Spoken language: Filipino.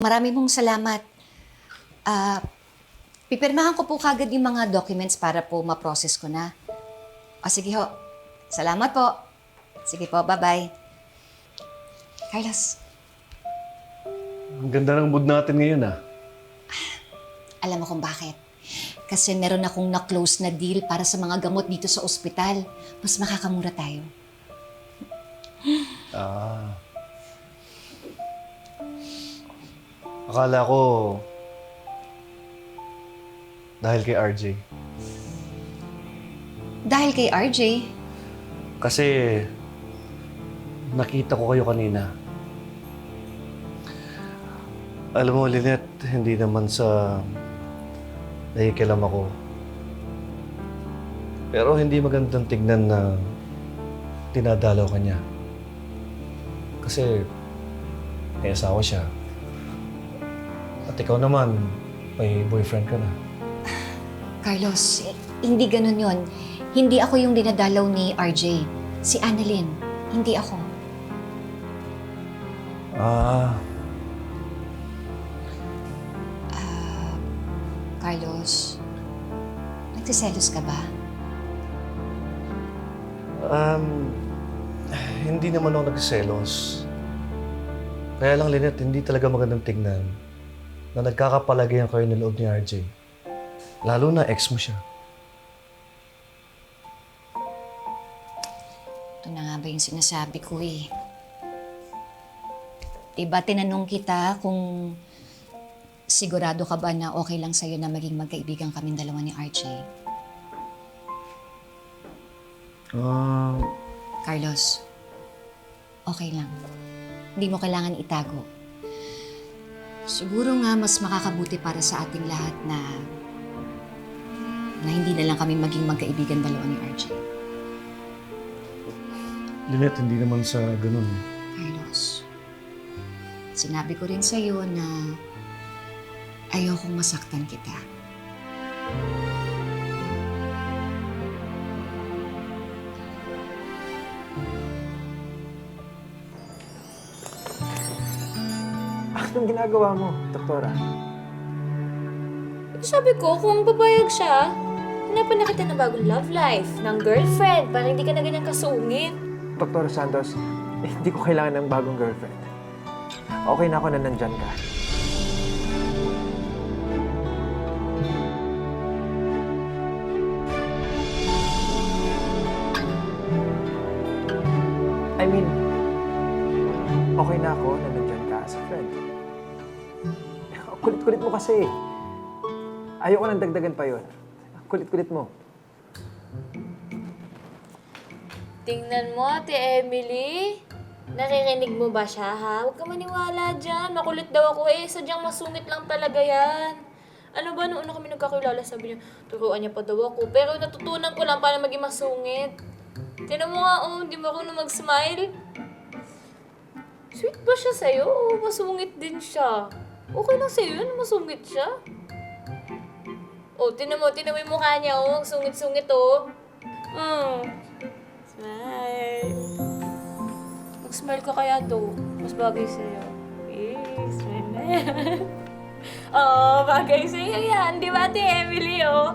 Marami mong salamat. Ah, pipirmahan ko po kagad yung mga documents para po ma-process ko na. O sige ho. Salamat po. Sige po, bye-bye. Carlos, Ang ganda ng mood natin ngayon, ah. alam mo kung bakit? Kasi meron akong na-close na deal para sa mga gamot dito sa ospital. Mas makakamura tayo. Ah. Akala ko dahil kay RJ. Dahil kay RJ, Kasi nakita ko kayo kanina. Alam mo, Lynette, hindi naman sa nakikialam ako. Pero hindi magandang tignan na tinadalaw ka niya. Kasi may asawa siya. At ikaw naman, may boyfriend ka na. Carlos, hindi ganun yon. Hindi ako yung dinadalaw ni RJ. Si Annalyn, hindi ako. Ah, Carlos, nagsiselos ka ba? hindi naman ako nagselos. Kaya lang, Lynette, hindi talaga magandang tignan na nagkakapalagayan kayo ng loob ni RJ. Lalo na ex mo siya. Ito na nga ba yung sinasabi ko eh. Diba tinanong kita kung sigurado ka ba na okay lang sa'yo na maging magkaibigan kaming dalawa ni RJ? Carlos, okay lang. Hindi mo kailangan itago. Siguro nga mas makakabuti para sa ating lahat na hindi na lang kami maging magkaibigan dalawa ni RJ. Lynette, hindi naman sa ganun. Carlos, sinabi ko rin sa'yo na ayokong masaktan kita. Anong ginagawa mo, doktora? Sabi ko, kung babayag siya, hanapan na kita ng bagong love life, ng girlfriend, para hindi ka na ganyan kasungit. Dr. Santos, hindi ko kailangan ng bagong girlfriend. Okay na ako na nandyan ka. I mean, okay na ako na nandyan ka as a friend. Kulit-kulit mo kasi. Ayoko nang dagdagan pa yun. Kulit-kulit mo. Tingnan mo, Ate Emily. Naririnig mo ba siya, ha? Huwag ka maniwala dyan. Makulit daw ako eh. Sadyang masungit lang talaga yan. Ano ba, noon na kami nagkakilala, sabi niya, turuan niya pa daw ako. Pero natutunan ko lang paano maging masungit. Tingnan mo nga, oh, hindi mo ako na mag-smile. Sweet ba siya sa'yo? O masungit din siya? Okay lang sa'yo yun, masungit siya. Oh, tingnan mo yung mukha niya, oh. Sungit-sungit, oh. Smile. Mag-smile ka kaya to. Mas bagay sa'yo. Smile na yan. Oo, bagay sa'yo yan. Di ba, Ate Emily, oh?